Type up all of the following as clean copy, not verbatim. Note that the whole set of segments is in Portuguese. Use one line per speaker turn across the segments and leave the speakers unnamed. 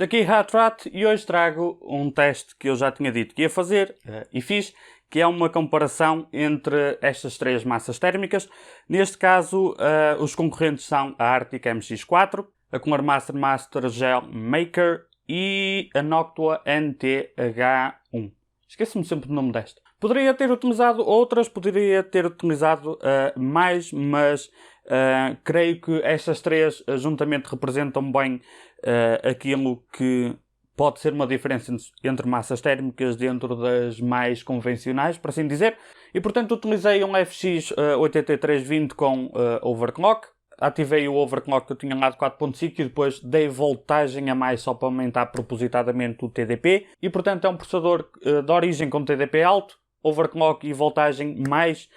Daqui Hatrat e hoje trago um teste que eu já tinha dito que ia fazer e fiz, que é uma comparação entre estas três massas térmicas. Neste caso, os concorrentes são a Arctic MX4, a Cooler Master Gel Maker e a Noctua NTH1. Esqueço-me sempre do nome desta. Poderia ter utilizado outras, poderia ter utilizado mais, mas creio que estas três juntamente representam bem aquilo que pode ser uma diferença entre massas térmicas dentro das mais convencionais, por assim dizer. E portanto utilizei um FX 8320 com overclock. Ativei o overclock que eu tinha lá de 4.5 e depois dei voltagem a mais só para aumentar propositadamente o TDP. E portanto é um processador de origem com TDP alto, overclock e voltagem mais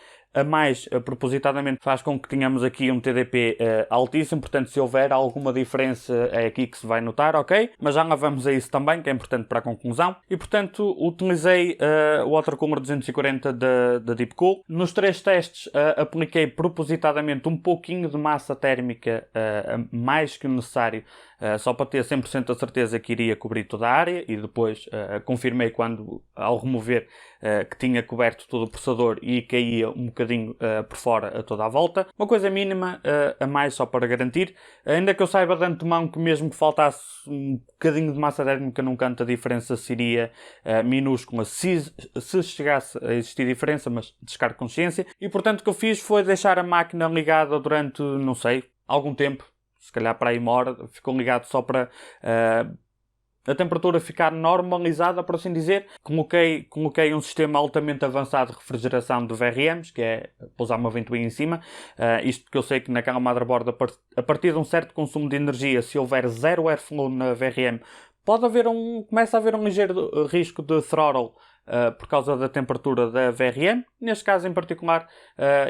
propositadamente faz com que tenhamos aqui um TDP altíssimo, portanto se houver alguma diferença é aqui que se vai notar, ok? Mas já lá vamos a isso também, que é importante para a conclusão. E portanto utilizei o Water Cooler 240 da Deepcool. Nos três testes apliquei propositadamente um pouquinho de massa térmica mais que o necessário, só para ter 100% a certeza que iria cobrir toda a área, e depois confirmei ao remover que tinha coberto todo o processador e caía um bocadinho por fora a toda a volta. Uma coisa mínima a mais só para garantir. Ainda que eu saiba de antemão que mesmo que faltasse um bocadinho de massa térmica num canto, a diferença seria minúscula se chegasse a existir diferença, mas descargo consciência. E portanto o que eu fiz foi deixar a máquina ligada durante, não sei, algum tempo. Se calhar para aí uma hora, ficou ligado só para a temperatura ficar normalizada, por assim dizer. Coloquei um sistema altamente avançado de refrigeração de VRMs, que é pousar uma ventoinha em cima. Isto porque eu sei que naquela motherboard, a partir de um certo consumo de energia, se houver zero airflow na VRM, começa a haver um ligeiro risco de throttle por causa da temperatura da VRM. Neste caso em particular,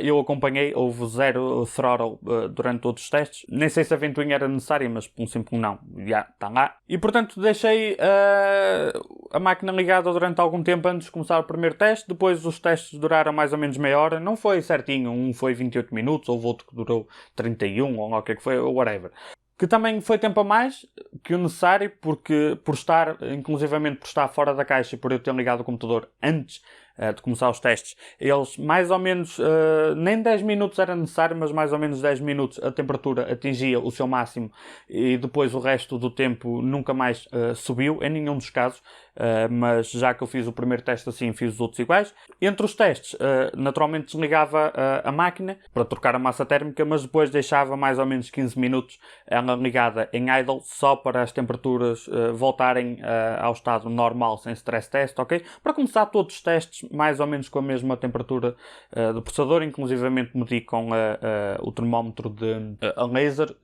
eu acompanhei, houve zero throttle durante todos os testes. Nem sei se a ventoinha era necessária, mas por um simples não, já está lá. E portanto deixei a máquina ligada durante algum tempo antes de começar o primeiro teste. Depois os testes duraram mais ou menos meia hora. Não foi certinho, um foi 28 minutos, houve outro que durou 31, ou o que é que foi, ou whatever. Que também foi tempo a mais que o necessário, porque inclusivamente por estar fora da caixa e por eu ter ligado o computador antes de começar os testes, eles mais ou menos, nem 10 minutos era necessário, mas mais ou menos 10 minutos a temperatura atingia o seu máximo e depois o resto do tempo nunca mais subiu, em nenhum dos casos, mas já que eu fiz o primeiro teste assim, fiz os outros iguais. Entre os testes, naturalmente desligava a máquina para trocar a massa térmica, mas depois deixava mais ou menos 15 minutos ela ligada em idle, só para as temperaturas voltarem ao estado normal, sem stress test, ok? Para começar todos os testes mais ou menos com a mesma temperatura do processador, inclusivamente medi com o termómetro a laser,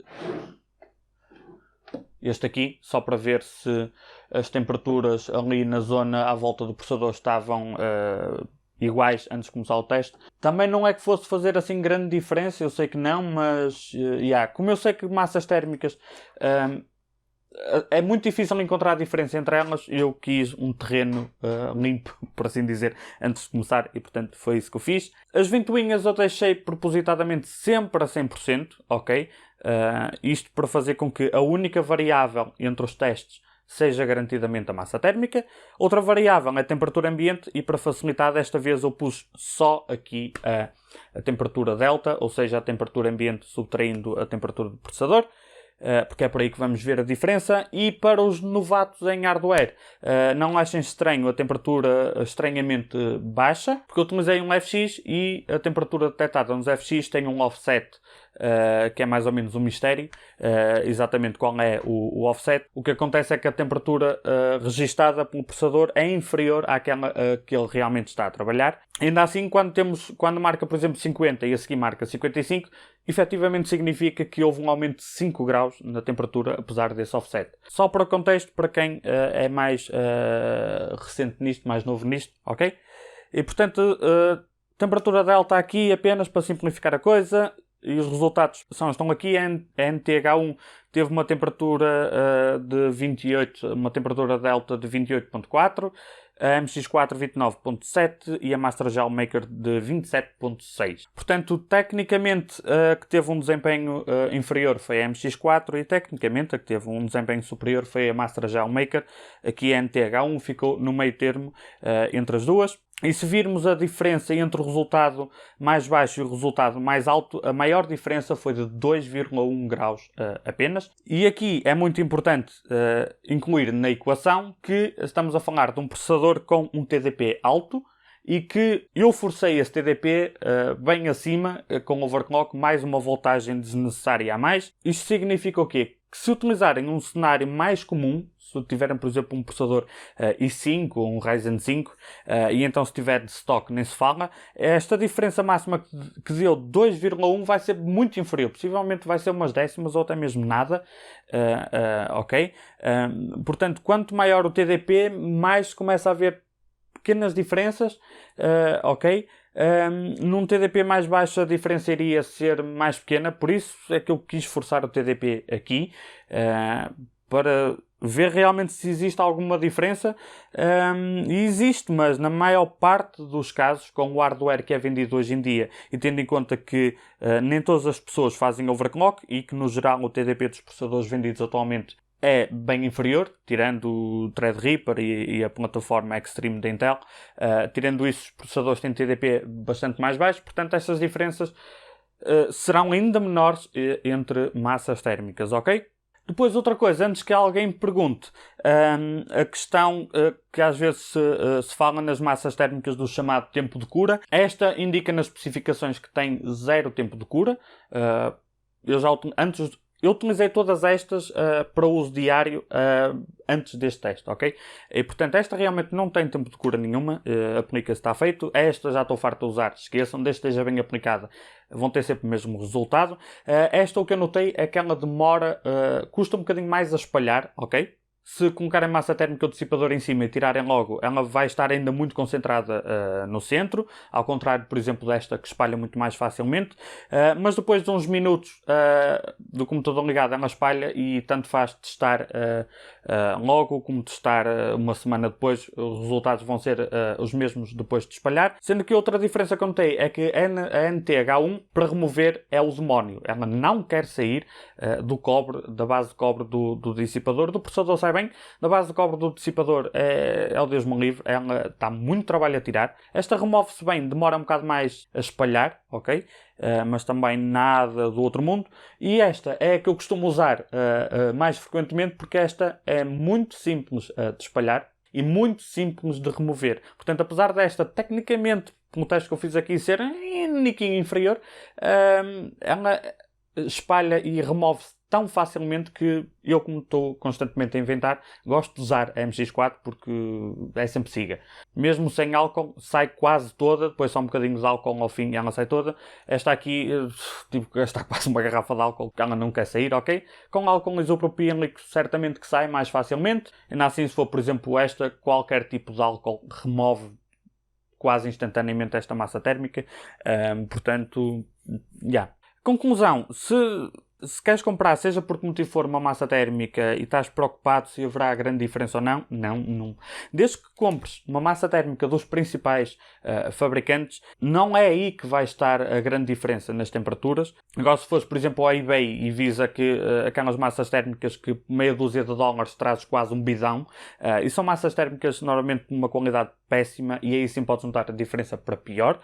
este aqui, só para ver se as temperaturas ali na zona à volta do processador estavam iguais antes de começar o teste. Também não é que fosse fazer assim grande diferença, eu sei que não, mas como eu sei que massas térmicas é muito difícil encontrar a diferença entre elas, eu quis um terreno limpo, por assim dizer, antes de começar, e portanto foi isso que eu fiz. As ventoinhas eu deixei propositadamente sempre a 100%, ok? Isto para fazer com que a única variável entre os testes seja garantidamente a massa térmica. Outra variável é a temperatura ambiente, e para facilitar desta vez eu pus só aqui a temperatura delta, ou seja, a temperatura ambiente subtraindo a temperatura do processador, porque é por aí que vamos ver a diferença. E para os novatos em hardware, não achem estranho a temperatura estranhamente baixa, porque eu utilizei um FX e a temperatura detectada nos FX tem um offset que é mais ou menos um mistério, exatamente qual é o offset. O que acontece é que a temperatura registada pelo processador é inferior àquela que ele realmente está a trabalhar. Ainda assim, quando marca, por exemplo, 50 e a seguir marca 55, efetivamente significa que houve um aumento de 5 graus na temperatura, apesar desse offset. Só para contexto, para quem é mais recente nisto, mais novo nisto, ok? E portanto, temperatura delta aqui apenas para simplificar a coisa. e os resultados estão aqui. A NTH1 teve uma temperatura de 28, uma temperatura delta de 28.4, a MX4 29.7 e a Master Gel Maker de 27.6. Portanto, tecnicamente, a que teve um desempenho inferior foi a MX4 e tecnicamente a que teve um desempenho superior foi a Master Gel Maker. Aqui a NTH1 ficou no meio termo entre as duas. E se virmos a diferença entre o resultado mais baixo e o resultado mais alto, a maior diferença foi de 2,1 graus apenas. E aqui é muito importante incluir na equação que estamos a falar de um processador com um TDP alto e que eu forcei esse TDP bem acima, com overclock, mais uma voltagem desnecessária a mais. Isto significa o quê? Que se utilizarem um cenário mais comum, se tiverem, por exemplo, um processador i5 ou um Ryzen 5, e então se tiver de stock nem se fala, esta diferença máxima que deu 2,1 vai ser muito inferior. Possivelmente vai ser umas décimas ou até mesmo nada. Ok? Portanto, quanto maior o TDP, mais se começa a haver pequenas diferenças. Ok? Num TDP mais baixo a diferença iria ser mais pequena, por isso é que eu quis forçar o TDP aqui, para ver realmente se existe alguma diferença. E existe, mas na maior parte dos casos, com o hardware que é vendido hoje em dia, e tendo em conta que nem todas as pessoas fazem overclock e que no geral o TDP dos processadores vendidos atualmente é bem inferior, tirando o Threadripper e a plataforma Extreme da Intel. Tirando isso, os processadores têm TDP bastante mais baixo, portanto estas diferenças serão ainda menores entre massas térmicas, ok? Depois, outra coisa, antes que alguém pergunte, a questão que às vezes se fala nas massas térmicas do chamado tempo de cura. Esta indica nas especificações que tem 0 tempo de cura. Eu utilizei todas estas para uso diário antes deste teste, ok? E, portanto, esta realmente não tem tempo de cura nenhuma, aplica-se, está feito. Esta já estou farto de usar, esqueçam, desde que esteja bem aplicada, vão ter sempre o mesmo resultado. Esta, o que eu notei, é que ela demora, custa um bocadinho mais a espalhar, ok? Se colocarem massa térmica do dissipador em cima e tirarem logo, ela vai estar ainda muito concentrada no centro, ao contrário, por exemplo, desta que espalha muito mais facilmente. Mas depois de uns minutos do computador ligado, ela espalha e tanto faz testar logo como testar uma semana depois. Os resultados vão ser os mesmos depois de espalhar. Sendo que outra diferença que eu notei é que a NTH1, para remover, é o demónio. Ela não quer sair do cobre, da base de cobre do dissipador. Do processador sai bem, da base de cobre do dissipador é o Deus me livre, ela dá muito trabalho a tirar. Esta remove-se bem, demora um bocado mais a espalhar, ok? Mas também nada do outro mundo. E esta é a que eu costumo usar mais frequentemente, porque esta é muito simples de espalhar e muito simples de remover. Portanto, apesar desta, tecnicamente, no teste que eu fiz aqui, ser um niquinho inferior, ela espalha e remove-se tão facilmente que eu, como estou constantemente a inventar, gosto de usar a MX4 porque é sempre siga. Mesmo sem álcool, sai quase toda, depois só um bocadinho de álcool ao fim e ela sai toda. Esta aqui, tive que gastar quase uma garrafa de álcool, que ela não quer sair, ok? Com álcool isopropílico certamente que sai mais facilmente. Ainda assim, se for, por exemplo, esta, qualquer tipo de álcool remove quase instantaneamente esta massa térmica. Portanto, já. Conclusão, se queres comprar, seja por que motivo for, uma massa térmica e estás preocupado se haverá grande diferença ou não, não. Desde que compres uma massa térmica dos principais fabricantes, não é aí que vai estar a grande diferença nas temperaturas. Agora, se fores, por exemplo, ao eBay e visa que aquelas massas térmicas que meia dúzia de dólares trazes quase um bidão, e são massas térmicas normalmente de uma qualidade péssima, e aí sim podes notar a diferença para pior.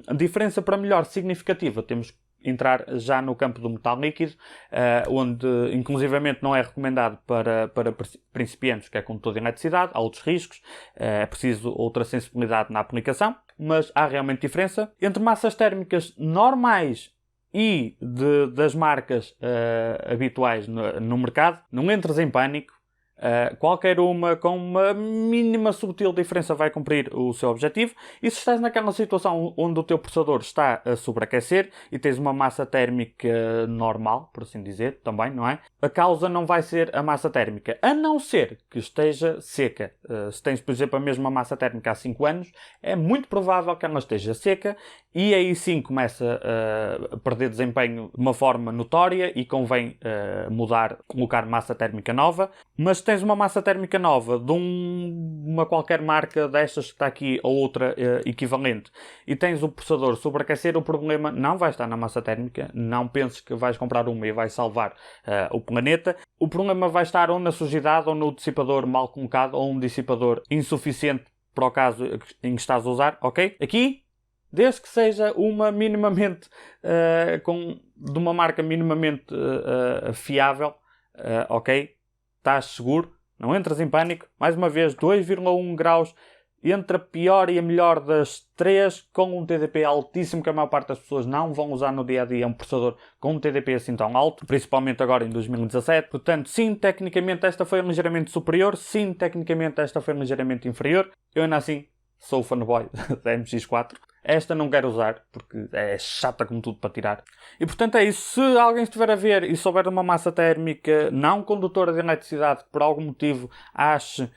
A diferença para melhor significativa, temos entrar já no campo do metal líquido, onde inclusivamente não é recomendado para principiantes, que é condutor de eletricidade, há outros riscos, é preciso outra sensibilidade na aplicação, mas há realmente diferença entre massas térmicas normais e das marcas habituais no mercado. Não entres em pânico. Qualquer uma com uma mínima subtil diferença vai cumprir o seu objetivo. E se estás naquela situação onde o teu processador está a sobreaquecer e tens uma massa térmica normal, por assim dizer, também, não é? A causa não vai ser a massa térmica, a não ser que esteja seca. Se tens, por exemplo, a mesma massa térmica há 5 anos, é muito provável que ela esteja seca e aí sim começa a perder desempenho de uma forma notória e convém mudar, colocar massa térmica nova. Mas tens uma massa térmica nova de uma qualquer marca destas que está aqui ou outra equivalente e tens o processador sobreaquecer, o problema não vai estar na massa térmica. Não penses que vais comprar uma e vai salvar o planeta. O problema vai estar ou na sujidade ou no dissipador mal colocado ou um dissipador insuficiente para o caso em que estás a usar, ok? Aqui, desde que seja uma minimamente de uma marca minimamente fiável, ok? Estás seguro, não entras em pânico. Mais uma vez, 2,1 graus entre a pior e a melhor das três, com um TDP altíssimo que a maior parte das pessoas não vão usar no dia a dia. É um processador com um TDP assim tão alto, principalmente agora em 2017. Portanto, sim, tecnicamente esta foi ligeiramente superior, sim, tecnicamente esta foi ligeiramente inferior. Eu ainda assim sou fanboy da MX4. Esta não quero usar, porque é chata como tudo para tirar. E portanto é isso. Se alguém estiver a ver e souber de uma massa térmica não condutora de eletricidade que por algum motivo ache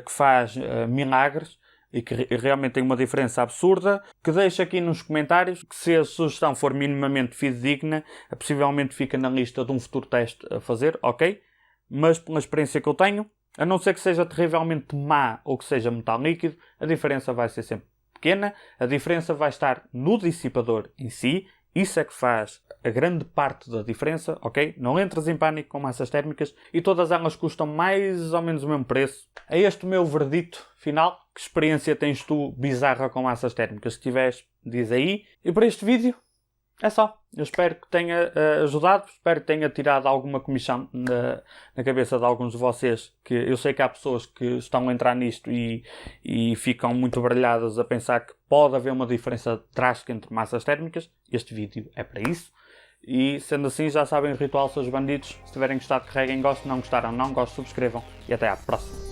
que faz milagres e que realmente tem uma diferença absurda, que deixe aqui nos comentários, que se a sugestão for minimamente fidedigna, possivelmente fica na lista de um futuro teste a fazer, ok? Mas pela experiência que eu tenho, a não ser que seja terrivelmente má ou que seja metal líquido, a diferença vai ser sempre pequena. A diferença vai estar no dissipador em si. Isso é que faz a grande parte da diferença, ok? Não entras em pânico com massas térmicas e todas elas custam mais ou menos o mesmo preço. É este o meu verdito final. Que experiência tens tu bizarra com massas térmicas? Se tiveres, diz aí. E para este vídeo, é só. Eu espero que tenha ajudado, espero que tenha tirado alguma comissão na cabeça de alguns de vocês, que eu sei que há pessoas que estão a entrar nisto e ficam muito baralhadas a pensar que pode haver uma diferença drástica entre massas térmicas. Este vídeo é para isso. E sendo assim, já sabem o ritual, seus bandidos. Se tiverem gostado, carreguem gosto, não gostaram, não gosto, subscrevam e até à próxima.